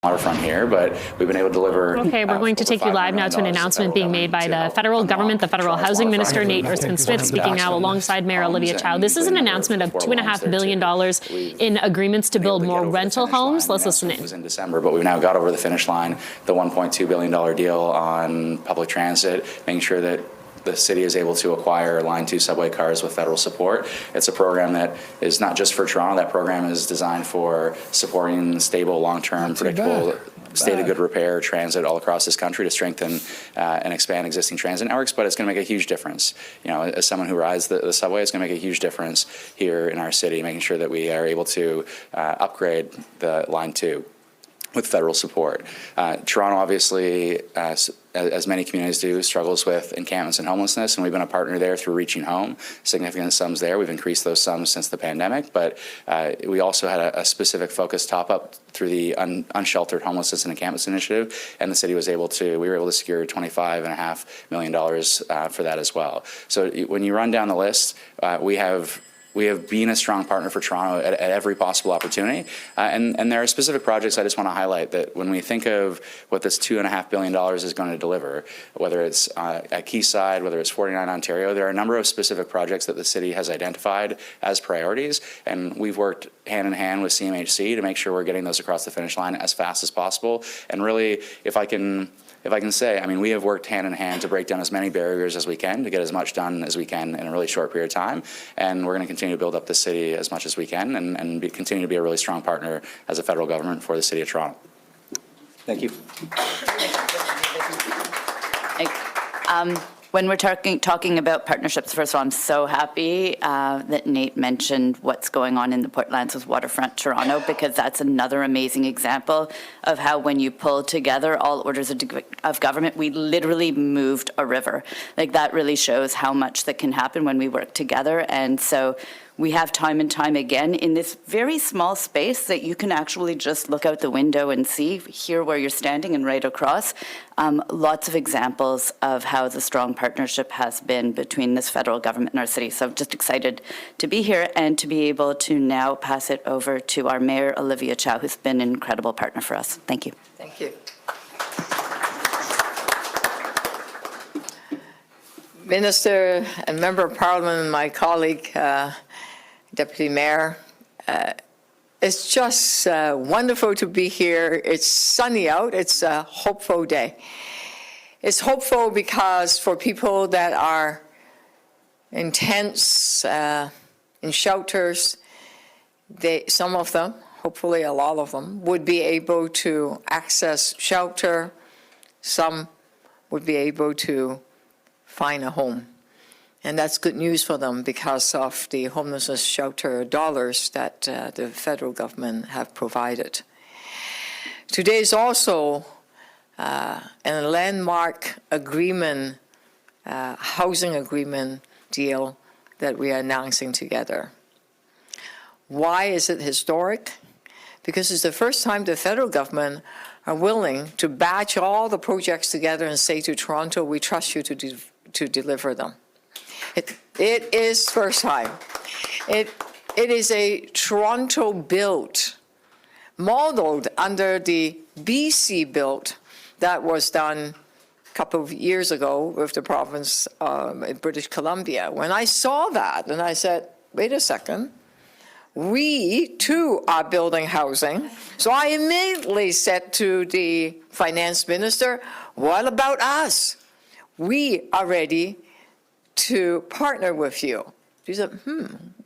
waterfront here, but we've been able to deliver. Okay, we're going to take you live now to an announcement being made by the federal government, the federal Housing Minister Nate Erskine-Smith, speaking now alongside Mayor Olivia Chow. This is an announcement of $2.5 billion in agreements to build more rental homes. Let's listen in. It was in December, but we've now got over the finish line the $1.2 billion deal on public transit, making sure that the city is able to acquire Line 2 subway cars with federal support. It's a program that is not just for Toronto. That program is designed for supporting stable, long-term, predictable, state of good repair transit all across this country to strengthen and expand existing transit networks. But it's going to make a huge difference. You know, as someone who rides the subway, it's going to make a huge difference here in our city, making sure that we are able to upgrade the Line 2 with federal support. Toronto, obviously, as many communities do, struggles with encampments and homelessness, and we've been a partner there through Reaching Home. Significant sums there. We've increased those sums since the pandemic, but we also had a specific focus top-up through the Unsheltered Homelessness and Encampments Initiative, and the city was able to, we were able to secure $25.5 million for that as well. So when you run down the list, we have been a strong partner for Toronto at every possible opportunity. And there are specific projects I just want to highlight that when we think of what this $2.5 billion is going to deliver, whether it's at Quayside, whether it's 49 Ontario, there are a number of specific projects that the city has identified as priorities. And we've worked hand in hand with CMHC to make sure we're getting those across the finish line as fast as possible. And really, if I can say, I mean, we have worked hand in hand to break down as many barriers as we can to get as much done as we can in a really short period of time. And we're going to continue to build up the city as much as we can and continue to be a really strong partner as a federal government for the City of Toronto. Thank you. When we're talking about partnerships, first of all, I'm so happy that Nate mentioned what's going on in the Port Lances Waterfront Toronto, because that's another amazing example of how when you pull together all orders of government, we literally moved a river. Like, that really shows how much that can happen when we work together. And so we have time and time again in this very small space that you can actually just look out the window and see, here where you're standing and right across, lots of examples of how the strong partnership has been between this federal government and our city. So I'm just excited to be here and to be able to now pass it over to our Mayor, Olivia Chow, who's been an incredible partner for us. Thank you. Thank you. Minister and Member of Parliament and my colleague, Deputy Mayor, it's just wonderful to be here. It's sunny out. It's a hopeful day. It's hopeful because for people that are in tents, in shelters, some of them, hopefully a lot of them, would be able to access shelter. Some would be able to find a home. And that's good news for them because of the homelessness shelter dollars that the federal government have provided. Today is also a landmark agreement, housing agreement deal that we are announcing together. Why is it historic? Because it's the first time the federal government are willing to batch all the projects together and say to Toronto, we trust you to deliver them. It is first time. It is a Toronto built, modeled under the BC built that was done a couple of years ago with the province in British Columbia. When I saw that, and I said, wait a second, we too are building housing. So I immediately said to the finance minister, what about us? We are ready to partner with you. She said,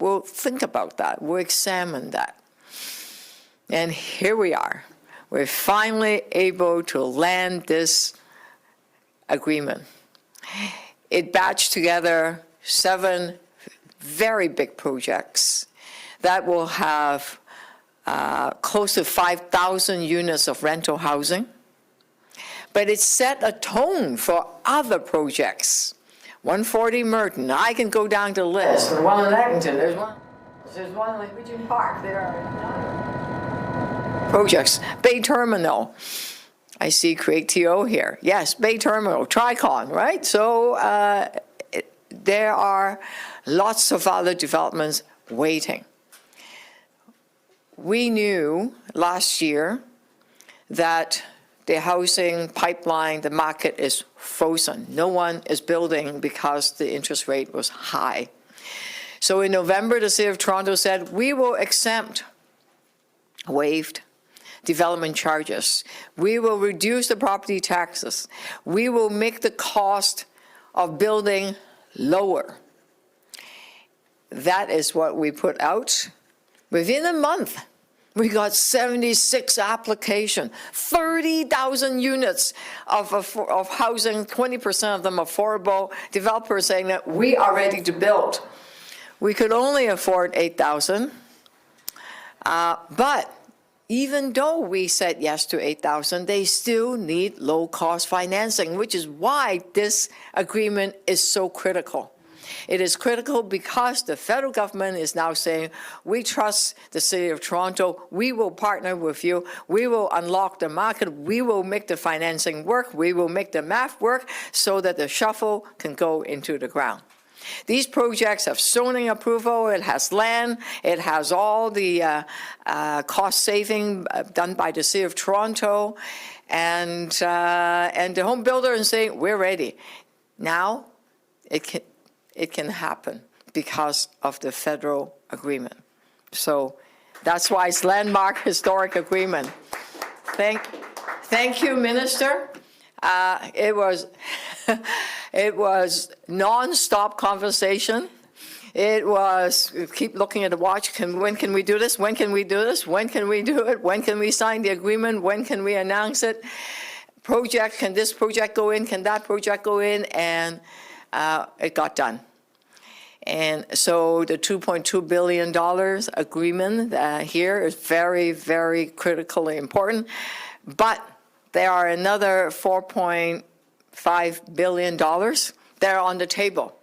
we'll think about that. We'll examine that. And here we are. We're finally able to land this agreement. It batched together 7 very big projects that will have close to 5,000 units of rental housing. But it set a tone for other projects. 140 Merton. I can go down the list. There's one in Eglinton. There's one in Regent Park. There are projects. Bay Terminal. I see Create TO here. Yes, Bay Terminal. Tricon, right? So there are lots of other developments waiting. We knew last year that the housing pipeline, the market is frozen. No one is building because the interest rate was high. So in November, the City of Toronto said, we will waived development charges. We will reduce the property taxes. We will make the cost of building lower. That is what we put out. Within a month, we got 76 applications, 30,000 units of housing, 20% of them affordable, developers saying that we are ready to build. We could only afford 8,000, but even though we said yes to 8,000, they still need low-cost financing, which is why this agreement is so critical. It is critical because the federal government is now saying, we trust the City of Toronto, we will partner with you, we will unlock the market, we will make the financing work, we will make the math work so that the shovel can go into the ground. These projects have zoning approval, it has land, it has all the cost saving done by the City of Toronto, and the home builder is saying, we're ready. Now, it can happen because of the federal agreement. So that's why it's landmark historic agreement. Thank you, Minister. It was non-stop conversation. It was keep looking at the watch. When can we do this? When can we do this? When can we do it? When can we sign the agreement? When can we announce it? Project, can this project go in? Can that project go in? And it got done. And so the $2.2 billion agreement here is very, very critically important. But there are another $4.5 billion that are on the table.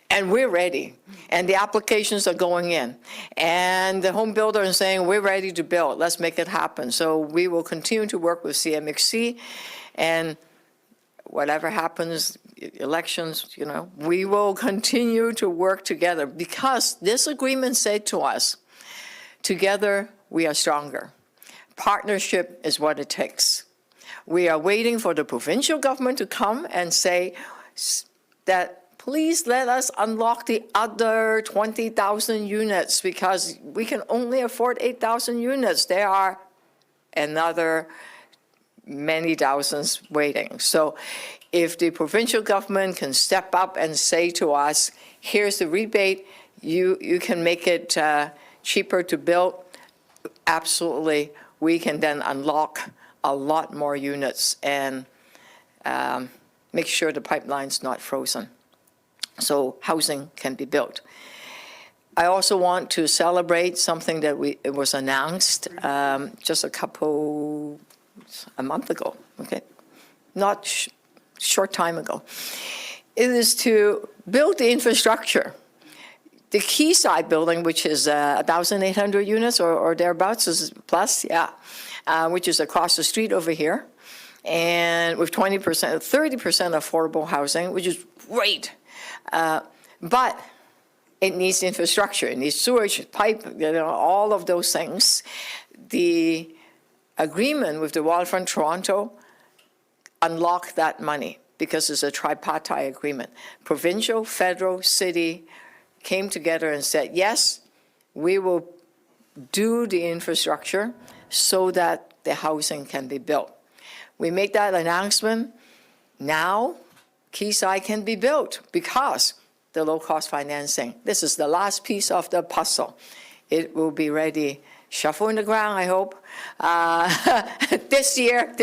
And we're ready. And the applications are going in. And the home builder is saying, we're ready to build. Let's make it happen. So we will continue to work with CMHC. And whatever happens, elections, we will continue to work together because this agreement said to us, together we are stronger. Partnership is what it takes. We are waiting for the provincial government to come and say that please let us unlock the other 20,000 units because we can only afford 8,000 units. There are another many thousands waiting. So if the provincial government can step up and say to us, here's the rebate, you can make it cheaper to build, absolutely, we can then unlock a lot more units and make sure the pipeline's not frozen. So housing can be built. I also want to celebrate something that it was announced just a month ago, okay? Not short time ago. It is to build the infrastructure. The Quayside building, which is 1,800 units or thereabouts, is plus, yeah, which is across the street over here, and with 20%, 30% affordable housing, which is great. But it needs infrastructure. It needs sewage, pipe, all of those things. The agreement with the Waterfront Toronto unlocked that money because it's a tripartite agreement. Provincial, federal, city came together and said, yes, we will do the infrastructure so that the housing can be built. We make that announcement. Now, Quayside can be built because the low-cost financing. This is the last piece of the puzzle. It will be ready, shovel in the ground, I hope, this year,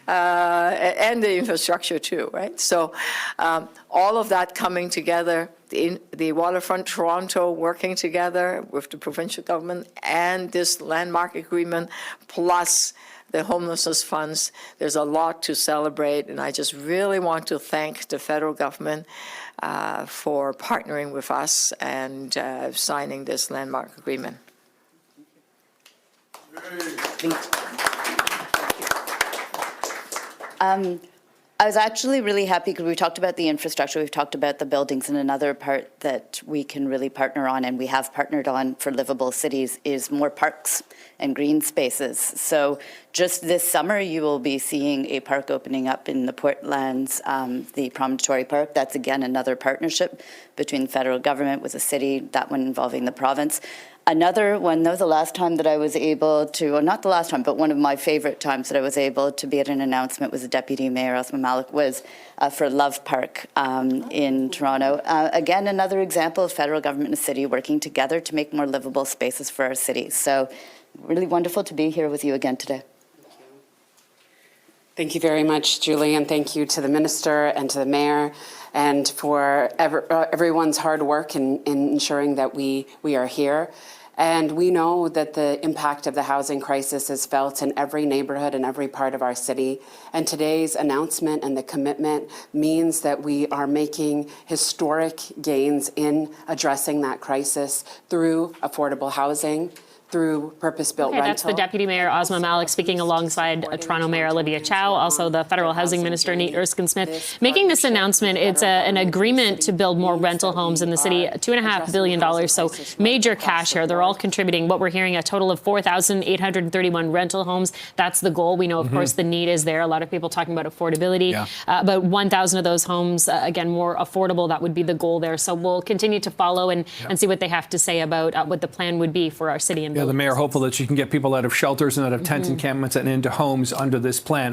and the infrastructure too, right? So all of that coming together, the Waterfront Toronto working together with the provincial government and this landmark agreement, plus the homelessness funds, there's a lot to celebrate, and I just really want to thank the federal government for partnering with us and signing this landmark agreement. I was actually really happy because we talked about the infrastructure, we've talked about the buildings, and another part that we can really partner on, and we have partnered on for livable cities, is more parks and green spaces. So just this summer, you will be seeing a park opening up in the Portlands, the Promontory Park. That's, again, another partnership between the federal government with the city, that one involving the province. Another one, that was the last time that I was able to, well, not the last time, but one of my favorite times that I was able to be at an announcement with the Deputy Mayor, Asma Malik, was for Love Park in Toronto. Again, another example of federal government and the city working together to make more livable spaces for our cities. So really wonderful to be here with you again today. Thank you very much, Julie, and thank you to the Minister and to the Mayor and for everyone's hard work in ensuring that we are here. And we know that the impact of the housing crisis is felt in every neighborhood and every part of our city. And today's announcement and the commitment means that we are making historic gains in addressing that crisis through affordable housing, through purpose-built rental. That's the Deputy Mayor, Asma Malik, speaking alongside Toronto Mayor Olivia Chow, also the Federal Housing Minister Nate Erskine-Smith, making this announcement. It's an agreement to build more rental homes in the city, $2.5 billion, so major cash here. They're all contributing. What we're hearing, a total of 4,831 rental homes. That's the goal. We know, of course, the need is there. A lot of people talking about affordability. About 1,000 of those homes, again, more affordable. That would be the goal there. So we'll continue to follow and see what they have to say about what the plan would be for our city and the mayor hopeful that she can get people out of shelters and out of tent encampments and into homes under this plan.